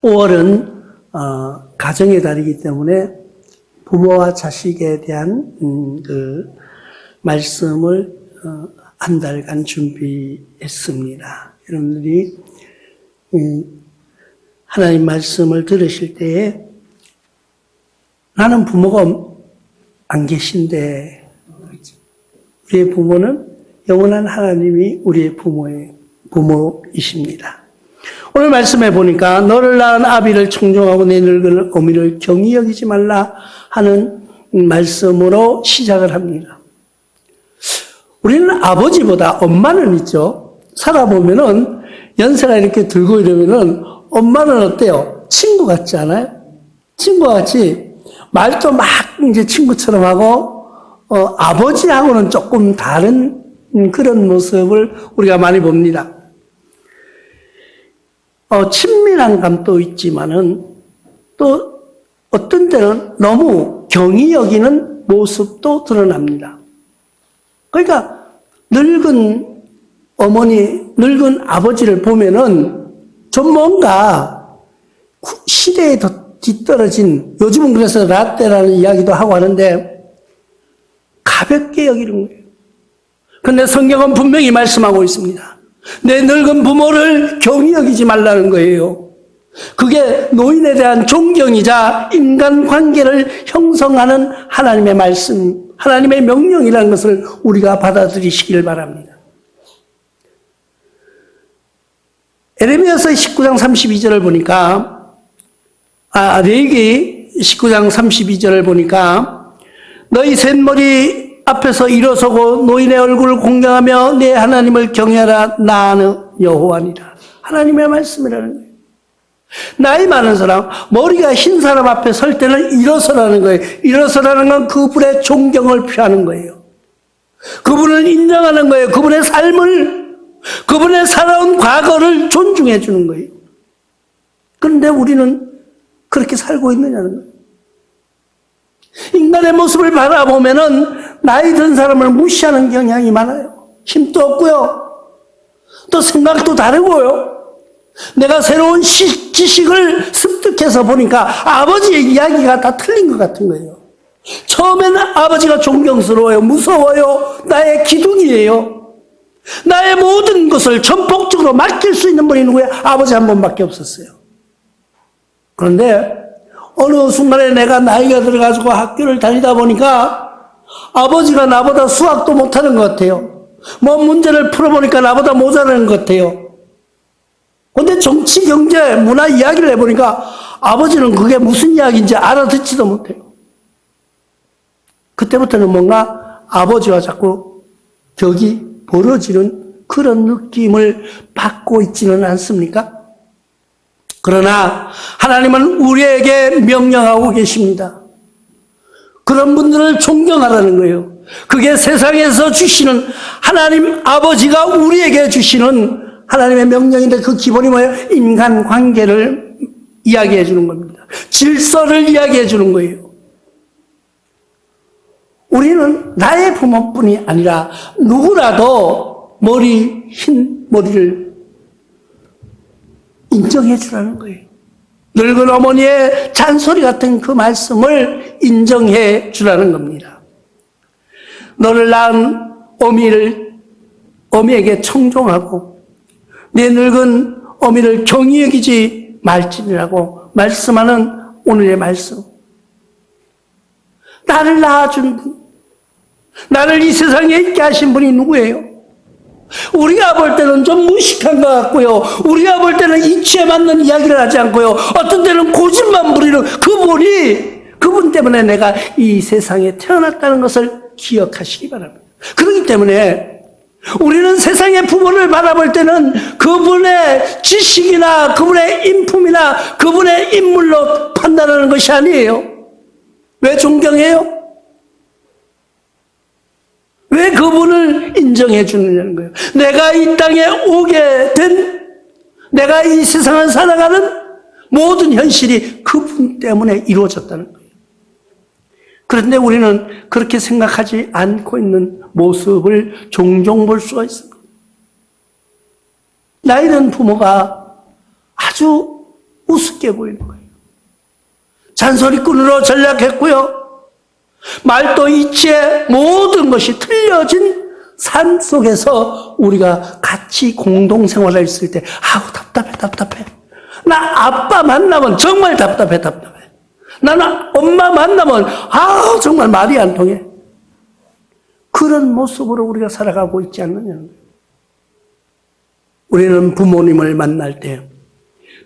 5월은 가정의 달이기 때문에 부모와 자식에 대한 그 말씀을 한 달간 준비했습니다. 여러분들이 하나님 말씀을 들으실 때에 나는 부모가 안 계신데 우리의 부모는 영원한 하나님이 우리의 부모이십니다. 오늘 말씀해 보니까 너를 낳은 아비를 청종하고 내 늙은 어미를 경히 여기지 말라 하는 말씀으로 시작을 합니다. 우리는 아버지보다 엄마는 있죠. 살아보면은 연세가 이렇게 들고 이러면은 엄마는 어때요? 친구 같지 않아요? 친구와 같이 말도 막 이제 친구처럼 하고 아버지하고는 조금 다른 그런 모습을 우리가 많이 봅니다. 친밀한 감도 있지만은 또 어떤 때는 너무 경히 여기는 모습도 드러납니다. 그러니까 늙은 어머니, 늙은 아버지를 보면은 좀 뭔가 시대에 더 뒤떨어진, 요즘은 그래서 라떼라는 이야기도 하고 하는데 가볍게 여기는 거예요. 근데 성경은 분명히 말씀하고 있습니다. 내 늙은 부모를 경히 여기지 말라는 거예요. 그게 노인에 대한 존경이자 인간관계를 형성하는 하나님의 말씀, 하나님의 명령이라는 것을 우리가 받아들이시길 바랍니다. 에레미야서 19장 32절을 보니까 레위기 19장 32절을 보니까 너희 셋머리 앞에서 일어서고 노인의 얼굴을 공경하며 내 하나님을 경외하라. 나는 여호와니라. 하나님의 말씀이라는 거예요. 나이 많은 사람, 머리가 흰 사람 앞에 설 때는 일어서라는 거예요. 일어서라는 건 그분의 존경을 표하는 거예요. 그분을 인정하는 거예요. 그분의 삶을, 그분의 살아온 과거를 존중해 주는 거예요. 그런데 우리는 그렇게 살고 있느냐는 거예요. 인간의 모습을 바라보면은 나이 든 사람을 무시하는 경향이 많아요. 힘도 없고요. 또 생각도 다르고요. 내가 새로운 지식을 습득해서 보니까 아버지의 이야기가 다 틀린 것 같은 거예요. 처음에는 아버지가 존경스러워요. 무서워요. 나의 기둥이에요. 나의 모든 것을 전폭적으로 맡길 수 있는 분이 누구예요? 아버지 한 분밖에 없었어요. 그런데 어느 순간에 내가 나이가 들어가지고 학교를 다니다 보니까 아버지가 나보다 수학도 못하는 것 같아요. 뭐 문제를 풀어보니까 나보다 모자라는 것 같아요. 그런데 정치, 경제, 문화 이야기를 해보니까 아버지는 그게 무슨 이야기인지 알아듣지도 못해요. 그때부터는 뭔가 아버지와 자꾸 격이 벌어지는 그런 느낌을 받고 있지는 않습니까? 그러나 하나님은 우리에게 명령하고 계십니다. 그런 분들을 존경하라는 거예요. 그게 세상에서 주시는 하나님 아버지가 우리에게 주시는 하나님의 명령인데 그 기본이 뭐예요? 인간관계를 이야기해 주는 겁니다. 질서를 이야기해 주는 거예요. 우리는 나의 부모뿐이 아니라 누구라도 흰 머리를 인정해 주라는 거예요. 늙은 어머니의 잔소리 같은 그 말씀을 인정해 주라는 겁니다. 너를 낳은 어미에게 청종하고 내 늙은 어미를 경히 여기지 말지니라고 말씀하는 오늘의 말씀. 나를 낳아준 분, 나를 이 세상에 있게 하신 분이 누구예요? 우리가 볼 때는 좀 무식한 것 같고요. 우리가 볼 때는 이치에 맞는 이야기를 하지 않고요. 어떤 때는 고집만 부리는 그분 때문에 내가 이 세상에 태어났다는 것을 기억하시기 바랍니다. 그렇기 때문에 우리는 세상의 부모를 바라볼 때는 그분의 지식이나 그분의 인품이나 그분의 인물로 판단하는 것이 아니에요. 왜 존경해요? 왜 그분을 인정해 주느냐는 거예요. 내가 이 땅에 오게 된, 내가 이 세상을 살아가는 모든 현실이 그분 때문에 이루어졌다는 거예요. 그런데 우리는 그렇게 생각하지 않고 있는 모습을 종종 볼 수가 있습니다. 나이 든 부모가 아주 우습게 보이는 거예요. 잔소리꾼으로 전락했고요. 말도 이치에 모든 것이 틀려진 삶 속에서 우리가 같이 공동생활을 했을 때 아우 답답해. 나 아빠 만나면 정말 답답해. 나는 엄마 만나면 아우 정말 말이 안 통해. 그런 모습으로 우리가 살아가고 있지 않느냐는 거예요. 우리는 부모님을 만날 때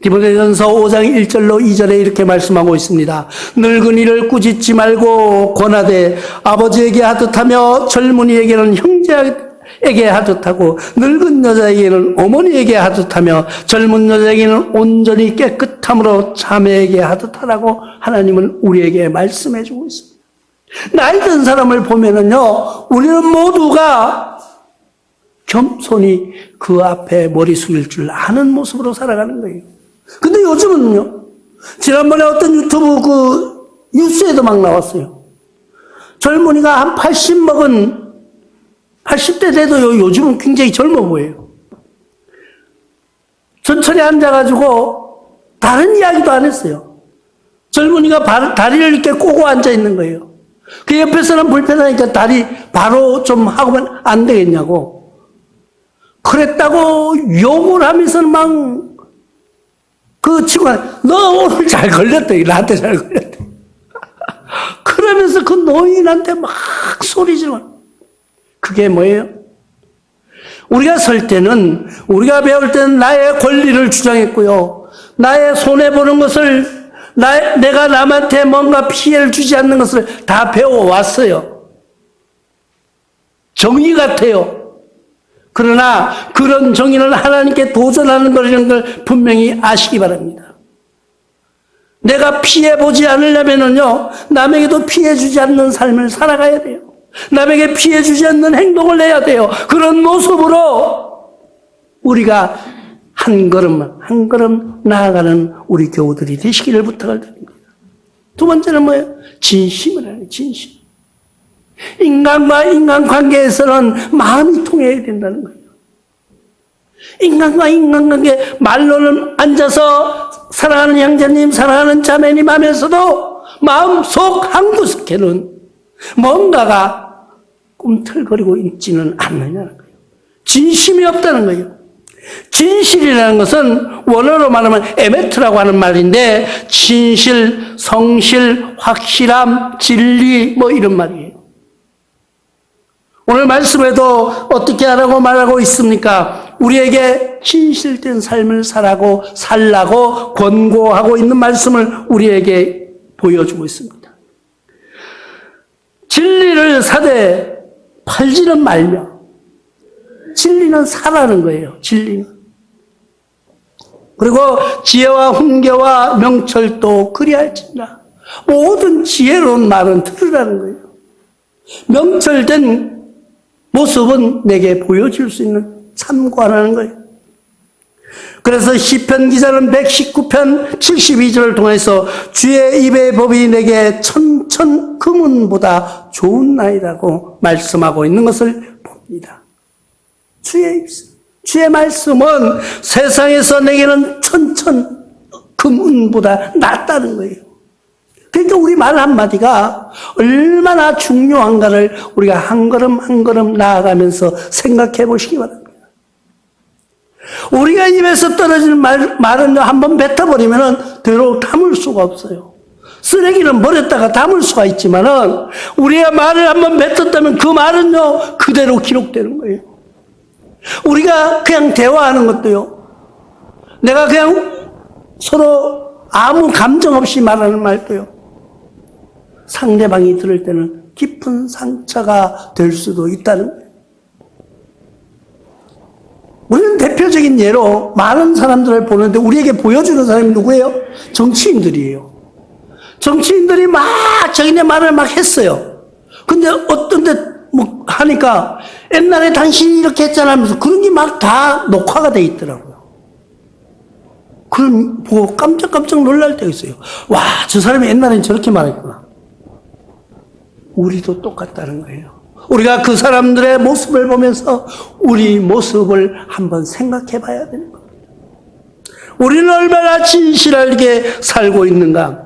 디모데전서 5장 1절로 2절에 이렇게 말씀하고 있습니다. 늙은이를 꾸짖지 말고 권하되 아버지에게 하듯하며 젊은이에게는 형제에게 하듯하고 늙은 여자에게는 어머니에게 하듯하며 젊은 여자에게는 온전히 깨끗함으로 자매에게 하듯하라고 하나님은 우리에게 말씀해 주고 있습니다. 나이 든 사람을 보면은요, 우리는 모두가 겸손히 그 앞에 머리 숙일 줄 아는 모습으로 살아가는 거예요. 근데 요즘은요, 지난번에 어떤 유튜브 뉴스에도 막 나왔어요. 젊은이가 한 80대 돼도 요즘은 굉장히 젊어 보여요. 천천히 앉아가지고 다른 이야기도 안 했어요. 젊은이가 다리를 이렇게 꼬고 앉아 있는 거예요. 그 옆에서는 불편하니까 다리 바로 좀 하고면 안 되겠냐고. 그랬다고 욕을 하면서는 막 그 친구가 너 오늘 잘 걸렸다. 나한테 잘 걸렸다. 그러면서 그 노인한테 막 소리 질러. 그게 뭐예요? 우리가 설 때는, 우리가 배울 때는 나의 권리를 주장했고요. 나의 손해보는 것을, 내가 남한테 뭔가 피해를 주지 않는 것을 다 배워왔어요. 정의 같아요. 그러나 그런 정의는 하나님께 도전하는 것이라는 걸 분명히 아시기 바랍니다. 내가 피해보지 않으려면요, 남에게도 피해주지 않는 삶을 살아가야 돼요. 남에게 피해주지 않는 행동을 해야 돼요. 그런 모습으로 우리가 한 걸음 한 걸음 나아가는 우리 교우들이 되시기를 부탁을 드립니다. 두 번째는 뭐예요? 진심을 하는 진심. 인간과 인간관계에서는 마음이 통해야 된다는 거예요. 인간과 인간관계, 말로는 앉아서 사랑하는 형제님, 사랑하는 자매님 하면서도 마음속 한구석에는 뭔가가 꿈틀거리고 있지는 않느냐는 거예요. 진심이 없다는 거예요. 진실이라는 것은 원어로 말하면 에메트라고 하는 말인데, 진실, 성실, 확실함, 진리 뭐 이런 말이에요. 오늘 말씀에도 어떻게 하라고 말하고 있습니까? 우리에게 진실된 삶을 살라고 권고하고 있는 말씀을 우리에게 보여주고 있습니다. 진리를 사되 팔지는 말며. 진리는 사라는 거예요. 진리는. 그리고 지혜와 훈계와 명철도 그리할지니라. 모든 지혜로운 말은 들으라는 거예요. 명철된 모습은 내게 보여줄 수 있는 참고하라는 거예요. 그래서 시편 기자는 119편 72절을 통해서 주의 입의 법이 내게 천천 금은보다 좋은 나이라고 말씀하고 있는 것을 봅니다. 주의 말씀은 세상에서 내게는 천천 금은보다 낫다는 거예요. 그러니까 우리 말 한마디가 얼마나 중요한가를 우리가 한 걸음 한 걸음 나아가면서 생각해 보시기 바랍니다. 우리가 입에서 떨어지는 말은 한번 뱉어버리면 되로 담을 수가 없어요. 쓰레기는 버렸다가 담을 수가 있지만은 우리가 말을 한번 뱉었다면 그 말은요 그대로 기록되는 거예요. 우리가 그냥 대화하는 것도요, 내가 그냥 서로 아무 감정 없이 말하는 말도요, 상대방이 들을 때는 깊은 상처가 될 수도 있다는 거예요. 우리는 대표적인 예로 많은 사람들을 보는데 우리에게 보여주는 사람이 누구예요? 정치인들이에요. 정치인들이 막 자기네 말을 막 했어요. 근데 어떤 데 뭐 하니까 옛날에 당신이 이렇게 했잖아 하면서 그런 게 막 다 녹화가 돼 있더라고요. 그럼 보고 깜짝깜짝 놀랄 때가 있어요. 와, 저 사람이 옛날엔 저렇게 말했구나. 우리도 똑같다는 거예요. 우리가 그 사람들의 모습을 보면서 우리 모습을 한번 생각해 봐야 되는 겁니다. 우리는 얼마나 진실하게 살고 있는가.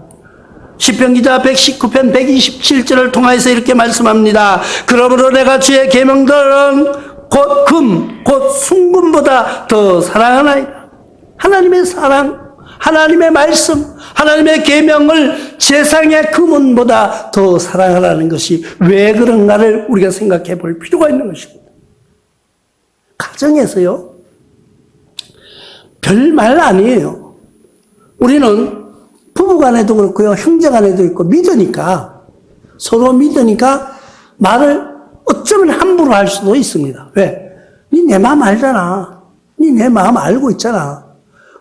시편 기자 119편 127절을 통해서 이렇게 말씀합니다. 그러므로 내가 주의 계명들은 곧 금, 곧 순금보다 더 사랑하나이다. 하나님의 사랑, 하나님의 말씀, 하나님의 계명을 세상의 금은보다 더 사랑하라는 것이 왜 그런가를 우리가 생각해 볼 필요가 있는 것입니다. 가정에서요, 별말 아니에요. 우리는 부부간에도 그렇고요, 형제간에도 있고 믿으니까, 서로 믿으니까 말을 어쩌면 함부로 할 수도 있습니다. 왜? 니 내 마음 알잖아. 니 내 마음 알고 있잖아.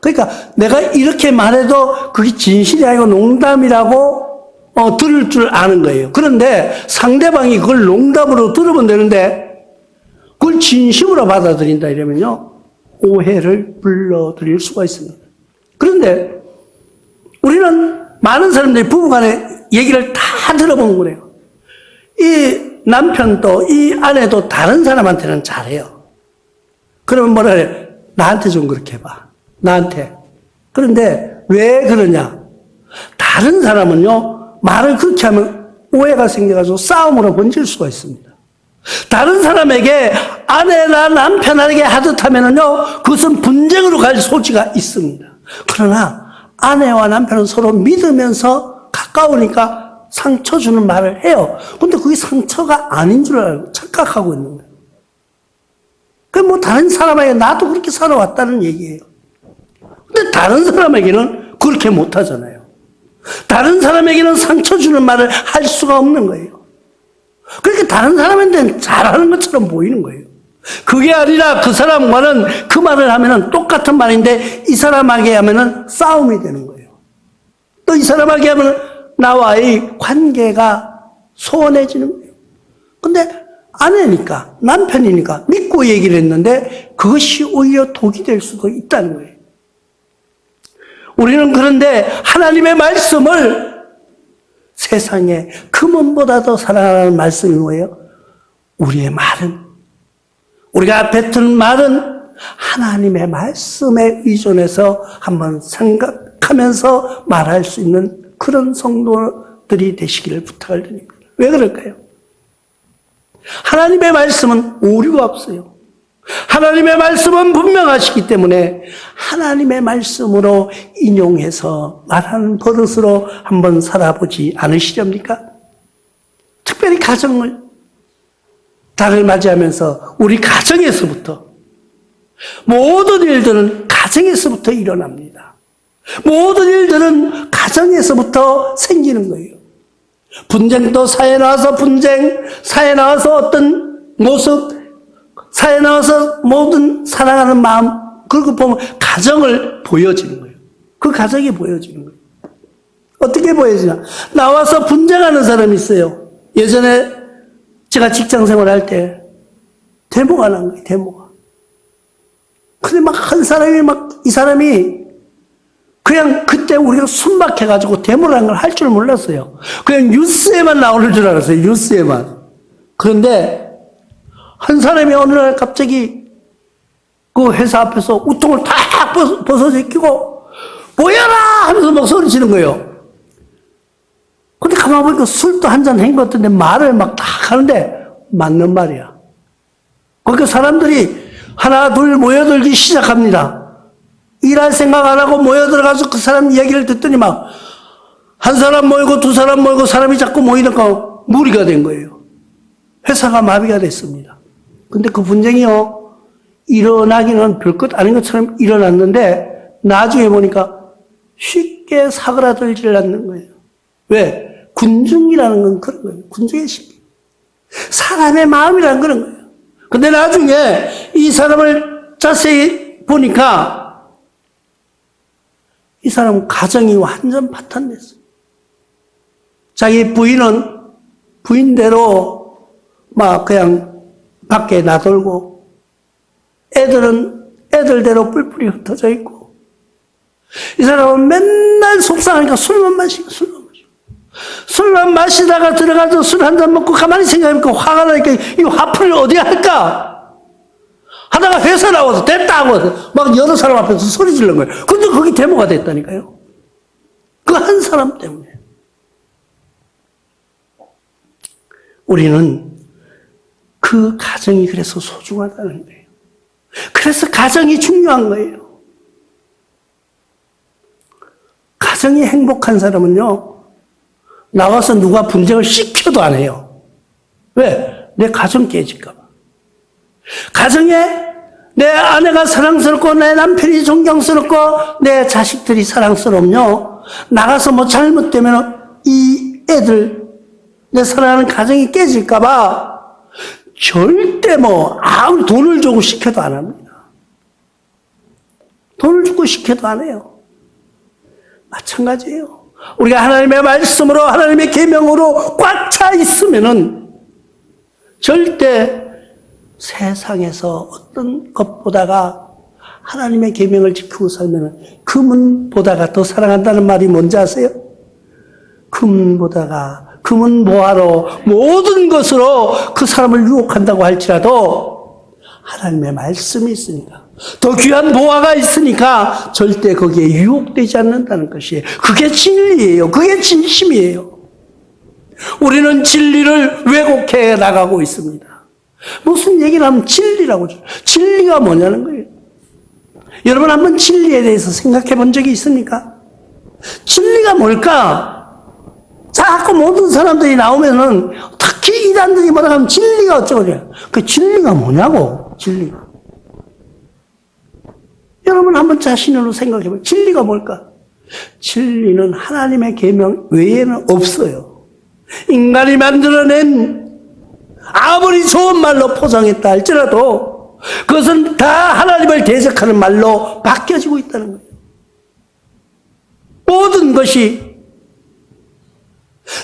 그러니까 내가 이렇게 말해도 그게 진실이 아니고 농담이라고 들을 줄 아는 거예요. 그런데 상대방이 그걸 농담으로 들으면 되는데 그걸 진심으로 받아들인다 이러면요, 오해를 불러들일 수가 있습니다. 그런데 우리는 많은 사람들이 부부간에 얘기를 다 들어본 거래요. 이 남편도 이 아내도 다른 사람한테는 잘해요. 그러면 뭐라 그래? 나한테 좀 그렇게 해봐. 나한테. 그런데 왜 그러냐? 다른 사람은요, 말을 그렇게 하면 오해가 생겨가지고 싸움으로 번질 수가 있습니다. 다른 사람에게 아내나 남편에게 하듯 하면은요, 그것은 분쟁으로 갈 소지가 있습니다. 그러나 아내와 남편은 서로 믿으면서 가까우니까 상처 주는 말을 해요. 근데 그게 상처가 아닌 줄 알고 착각하고 있는 거예요. 그럼 뭐 다른 사람에게 나도 그렇게 살아왔다는 얘기예요. 근데 다른 사람에게는 그렇게 못 하잖아요. 다른 사람에게는 상처 주는 말을 할 수가 없는 거예요. 그렇게 다른 사람한테는 잘하는 것처럼 보이는 거예요. 그게 아니라 그 사람과는 그 말을 하면은 똑같은 말인데 이 사람에게 하면은 싸움이 되는 거예요. 또 이 사람에게 하면은 나와의 관계가 소원해지는 거예요. 근데 아내니까, 남편이니까 믿고 얘기를 했는데 그것이 오히려 독이 될 수도 있다는 거예요. 우리는 그런데 하나님의 말씀을 세상에 금은보다 더 사랑하는 말씀이 뭐예요? 우리의 말은, 우리가 뱉은 말은 하나님의 말씀에 의존해서 한번 생각하면서 말할 수 있는 그런 성도들이 되시기를 부탁을 드립니다. 왜 그럴까요? 하나님의 말씀은 오류가 없어요. 하나님의 말씀은 분명하시기 때문에 하나님의 말씀으로 인용해서 말하는 버릇으로 한번 살아보지 않으시렵니까? 특별히 가정을, 달을 맞이하면서 우리 가정에서부터, 모든 일들은 가정에서부터 일어납니다. 모든 일들은 가정에서부터 생기는 거예요. 분쟁도 사회에 나와서 분쟁, 사회에 나와서 어떤 모습, 사회에 나와서 모든 사랑하는 마음, 그리고 보면 가정을 보여지는 거예요. 그 가정이 보여지는 거예요. 어떻게 보여지나? 나와서 분쟁하는 사람이 있어요. 예전에 제가 직장 생활할 때 데모가 난 거예요, 데모가. 근데 막 한 사람이 이 사람이 그냥 그때 우리가 순박해가지고 데모라는 걸 할 줄 몰랐어요. 그냥 뉴스에만 나오는 줄 알았어요. 뉴스에만. 그런데 한 사람이 어느 날 갑자기 그 회사 앞에서 우통을 탁 벗어제끼고 모여라 하면서 막 소리치는 거예요. 근데 가만 보니까 술도 한잔 한 것 같은데 말을 막 탁 하는데 맞는 말이야. 그러니까 사람들이 하나 둘 모여들기 시작합니다. 일할 생각 안 하고 모여들어가서 그 사람 얘기를 듣더니 막 한 사람 모이고 두 사람 모이고 사람이 자꾸 모이니까 무리가 된 거예요. 회사가 마비가 됐습니다. 근데 그 분쟁이요, 일어나기는 별것 아닌 것처럼 일어났는데 나중에 보니까 쉽게 사그라들질 않는 거예요. 왜? 군중이라는 건 그런 거예요. 군중의 심리. 사람의 마음이라는 그런 거예요. 근데 나중에 이 사람을 자세히 보니까 이 사람은 가정이 완전 파탄됐어요. 자기 부인은 부인대로 막 그냥 밖에 나돌고, 애들은 애들대로 뿔뿔이 흩어져 있고, 이 사람은 맨날 속상하니까 술만 마시고. 술만 마시다가 들어가서 술 한 잔 먹고 가만히 생각해보니까 화가 나니까 이 화풀이를 어디 할까? 하다가 회사 나와서 됐다 하고 막 여러 사람 앞에서 소리 지르는 거예요. 근데 그게 데모가 됐다니까요. 그 한 사람 때문에. 우리는 그 가정이 그래서 소중하다는 거예요. 그래서 가정이 중요한 거예요. 가정이 행복한 사람은요, 나와서 누가 분쟁을 시켜도 안 해요. 왜? 내 가정 깨질까봐. 가정에 내 아내가 사랑스럽고, 내 남편이 존경스럽고, 내 자식들이 사랑스럽요, 나가서 뭐 잘못되면 이 애들, 내 사랑하는 가정이 깨질까봐 절대 뭐 아무리 돈을 주고 시켜도 안 합니다. 돈을 주고 시켜도 안 해요. 마찬가지예요. 우리가 하나님의 말씀으로, 하나님의 계명으로 꽉 차 있으면은 절대 세상에서 어떤 것보다가 하나님의 계명을 지키고 살면은 금은보다가 더 사랑한다는 말이 뭔지 아세요? 금은 뭐하러 모든 것으로 그 사람을 유혹한다고 할지라도 하나님의 말씀이 있으니까, 더 귀한 보화가 있으니까 절대 거기에 유혹되지 않는다는 것이에요. 그게 진리예요. 그게 진심이에요. 우리는 진리를 왜곡해 나가고 있습니다. 무슨 얘기를 하면 진리라고. 진리가 뭐냐는 거예요. 여러분 한번 진리에 대해서 생각해 본 적이 있습니까? 진리가 뭘까? 자꾸 모든 사람들이 나오면은, 특히 이단들이 뭐라 하면 진리가 어쩌고 그래요. 그 진리가 뭐냐고, 진리가. 여러분 한번 자신으로 생각해 보세요. 진리가 뭘까? 진리는 하나님의 계명 외에는 없어요. 인간이 만들어낸 아무리 좋은 말로 포장했다 할지라도 그것은 다 하나님을 대적하는 말로 바뀌어지고 있다는 거예요. 모든 것이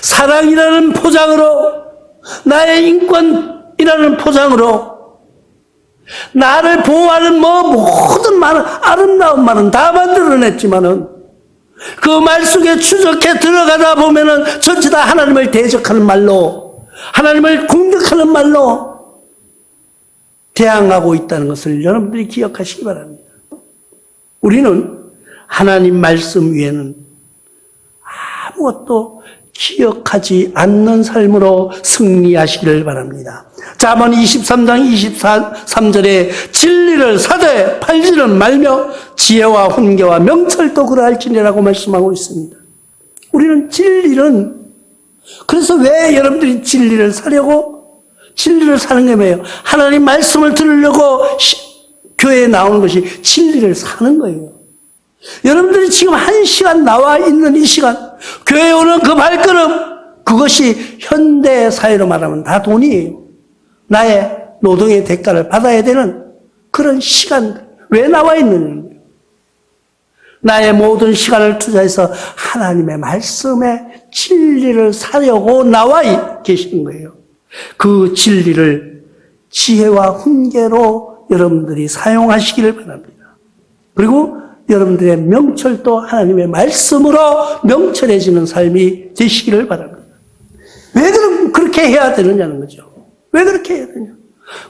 사랑이라는 포장으로, 나의 인권이라는 포장으로, 나를 보호하는 모든 말은, 아름다운 말은 다 만들어냈지만은 그 말 속에 추적해 들어가다 보면은 전체 다 하나님을 대적하는 말로, 하나님을 공격하는 말로 대항하고 있다는 것을 여러분들이 기억하시기 바랍니다. 우리는 하나님 말씀 위에는 아무것도 기억하지 않는 삶으로 승리하시기를 바랍니다. 잠언 23장 23절에 진리를 사되 팔지는 말며 지혜와 훈계와 명철도 그러할지니라고 말씀하고 있습니다. 우리는 진리는, 그래서 왜 여러분들이 진리를 사려고? 진리를 사는 게 뭐예요? 하나님 말씀을 들으려고 교회에 나오는 것이 진리를 사는 거예요. 여러분들이 지금 1시간 나와 있는 이 시간, 교회에 오는 그 발걸음, 그것이 현대 사회로 말하면 다 돈이에요. 나의 노동의 대가를 받아야 되는 그런 시간, 왜 나와 있느냐. 나의 모든 시간을 투자해서 하나님의 말씀에 진리를 사려고 나와 계시는 거예요. 그 진리를 지혜와 훈계로 여러분들이 사용하시기를 바랍니다. 그리고 여러분들의 명철도 하나님의 말씀으로 명철해지는 삶이 되시기를 바랍니다. 왜 그렇게 해야 되느냐는 거죠. 왜 그렇게 해야 되냐.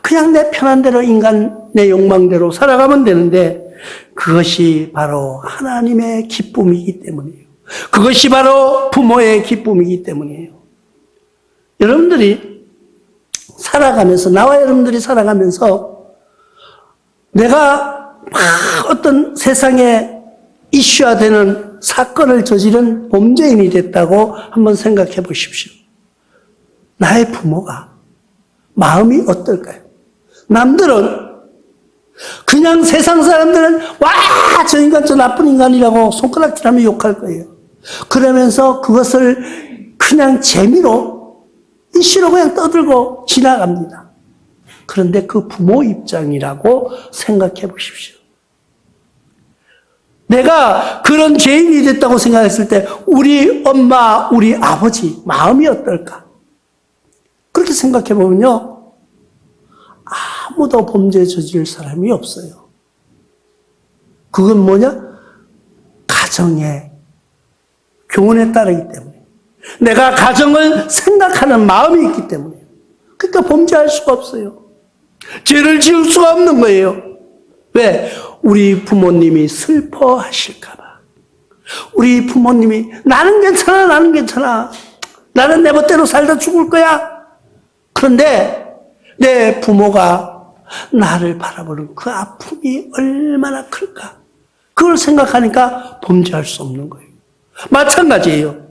그냥 내 편한 대로 인간 내 욕망대로 살아가면 되는데 그것이 바로 하나님의 기쁨이기 때문이에요. 그것이 바로 부모의 기쁨이기 때문이에요. 여러분들이 살아가면서, 나와 여러분들이 살아가면서 내가 어떤 세상에 이슈화되는 사건을 저지른 범죄인이 됐다고 한번 생각해 보십시오. 나의 부모가 마음이 어떨까요? 남들은 그냥 세상 사람들은 와, 저 인간 저 나쁜 인간이라고 손가락질하며 욕할 거예요. 그러면서 그것을 그냥 재미로 이슈로 그냥 떠들고 지나갑니다. 그런데 그 부모 입장이라고 생각해 보십시오. 내가 그런 죄인이 됐다고 생각했을 때 우리 엄마, 우리 아버지 마음이 어떨까? 그렇게 생각해 보면요, 아무도 범죄 저지를 사람이 없어요. 그건 뭐냐? 가정의 교훈에 따르기 때문에, 내가 가정을 생각하는 마음이 있기 때문에. 그러니까 범죄할 수가 없어요. 죄를 지을 수가 없는 거예요. 왜? 우리 부모님이 슬퍼하실까봐. 우리 부모님이 나는 괜찮아, 나는 괜찮아. 나는 내 멋대로 살다 죽을 거야. 그런데 내 부모가 나를 바라보는 그 아픔이 얼마나 클까. 그걸 생각하니까 범죄할 수 없는 거예요. 마찬가지예요.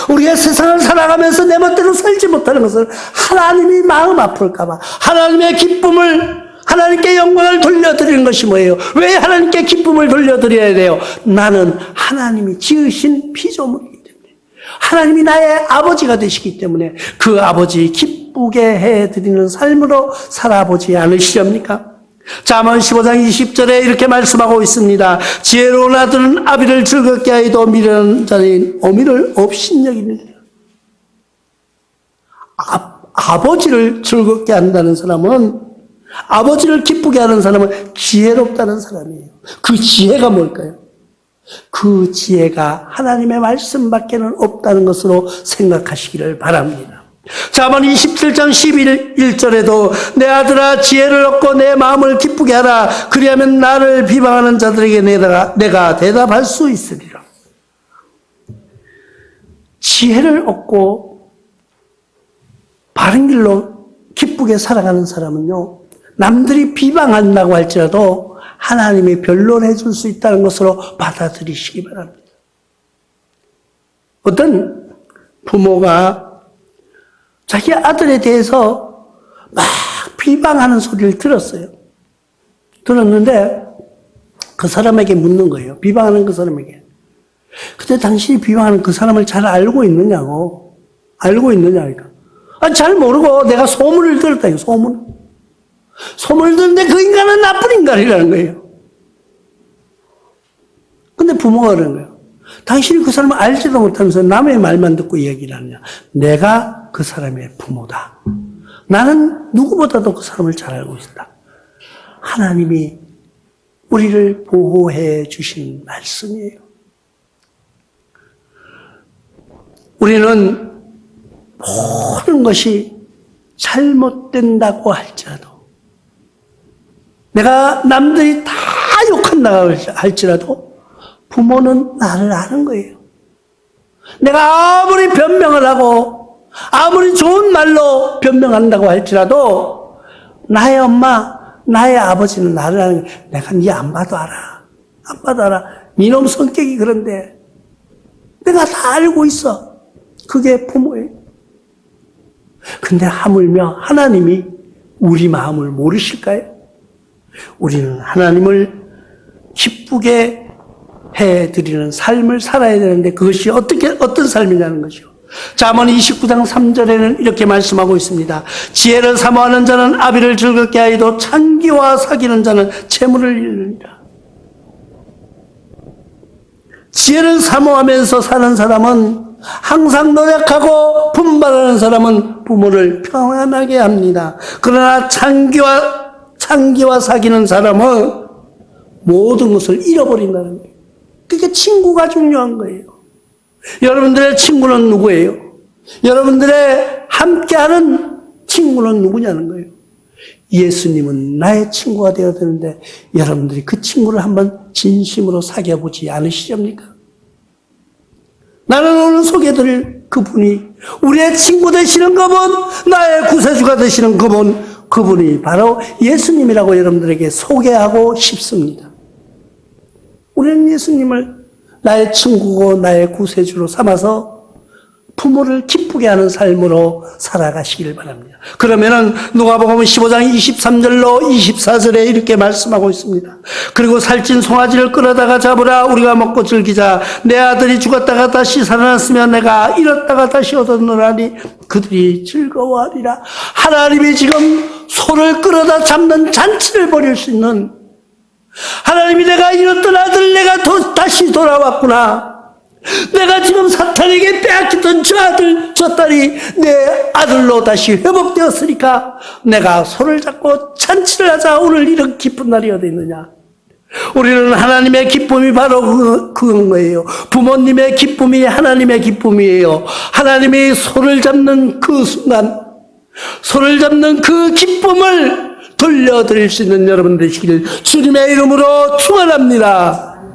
우리가 세상을 살아가면서 내 멋대로 살지 못하는 것은 하나님이 마음 아플까봐, 하나님의 기쁨을, 하나님께 영광을 돌려드리는 것이 뭐예요? 왜 하나님께 기쁨을 돌려드려야 돼요? 나는 하나님이 지으신 피조물이기 때문에, 하나님이 나의 아버지가 되시기 때문에 그 아버지 기쁘게 해드리는 삶으로 살아보지 않으시렵니까? 잠언 15장 20절에 이렇게 말씀하고 있습니다. 지혜로운 아들은 아비를 즐겁게 하여도 미련한 자는 어미를 업신여기느니라. 아버지를 즐겁게 한다는 사람은, 아버지를 기쁘게 하는 사람은 지혜롭다는 사람이에요. 그 지혜가 뭘까요? 그 지혜가 하나님의 말씀밖에는 없다는 것으로 생각하시기를 바랍니다. 잠언 27장 11절에도 내 아들아 지혜를 얻고 내 마음을 기쁘게 하라. 그리하면 나를 비방하는 자들에게 내가 대답할 수 있으리라. 지혜를 얻고 바른 길로 기쁘게 살아가는 사람은요, 남들이 비방한다고 할지라도 하나님이 변론해 줄 수 있다는 것으로 받아들이시기 바랍니다. 어떤 부모가 자기 아들에 대해서 막 비방하는 소리를 들었어요. 들었는데 그 사람에게 묻는 거예요. 비방하는 그 사람에게. 근데 당신이 비방하는 그 사람을 잘 알고 있느냐고. 알고 있느냐니까. 잘 모르고 내가 소문을 들었다니까, 소문. 소문을 듣는데 그 인간은 나쁜 인간이라는 거예요. 근데 부모가 그러는 거예요. 당신이 그 사람을 알지도 못하면서 남의 말만 듣고 이야기를 하느냐. 내가 그 사람의 부모다. 나는 누구보다도 그 사람을 잘 알고 있다. 하나님이 우리를 보호해 주신 말씀이에요. 우리는 모든 것이 잘못된다고 할지라도, 내가 남들이 다 욕한다고 할지라도 부모는 나를 아는 거예요. 내가 아무리 변명을 하고 아무리 좋은 말로 변명한다고 할지라도 나의 엄마, 나의 아버지는 나를 아는 거예요. 내가 네 안 봐도 알아. 안 봐도 알아. 니놈 성격이 그런데 내가 다 알고 있어. 그게 부모예요. 근데 하물며 하나님이 우리 마음을 모르실까요? 우리는 하나님을 기쁘게 해드리는 삶을 살아야 되는데 그것이 어떤 삶이냐는 것이요. 잠언 29장 3절에는 이렇게 말씀하고 있습니다. 지혜를 사모하는 자는 아비를 즐겁게 하여도 창기와 사귀는 자는 재물을 잃느니라. 지혜를 사모하면서 사는 사람은 항상 노력하고 분발하는 사람은 부모를 평안하게 합니다. 그러나 창기와 사귀는 사람은 모든 것을 잃어버린다는 거예요. 그게 친구가 중요한 거예요. 여러분들의 친구는 누구예요? 여러분들의 함께하는 친구는 누구냐는 거예요. 예수님은 나의 친구가 되어야 되는데 여러분들이 그 친구를 한번 진심으로 사귀어보지 않으시렵니까? 나는 오늘 소개해드릴 그분이, 우리의 친구 되시는 그분, 나의 구세주가 되시는 그분이 바로 예수님이라고 여러분들에게 소개하고 싶습니다. 우리는 예수님을 나의 친구고 나의 구세주로 삼아서 부모를 기쁘게 하는 삶으로 살아가시길 바랍니다. 그러면은 누가복음 15장 23절로 24절에 이렇게 말씀하고 있습니다. 그리고 살찐 송아지를 끌어다가 잡으라. 우리가 먹고 즐기자. 내 아들이 죽었다가 다시 살아났으면 내가 잃었다가 다시 얻었노라니 그들이 즐거워하리라. 하나님이 지금 소를 끌어다 잡는 잔치를 벌일 수 있는, 하나님이 내가 잃었던 아들, 내가 다시 돌아왔구나. 내가 지금 사탄에게 빼앗겼던 저 아들, 저 딸이 내 아들로 다시 회복되었으니까 내가 손을 잡고 잔치를 하자. 오늘 이런 기쁜 날이 어디 있느냐. 우리는 하나님의 기쁨이 바로 그건 거예요. 부모님의 기쁨이 하나님의 기쁨이에요. 하나님이 손을 잡는 그 순간, 손을 잡는 그 기쁨을 돌려드릴 수 있는 여러분 되시길 주님의 이름으로 축원합니다.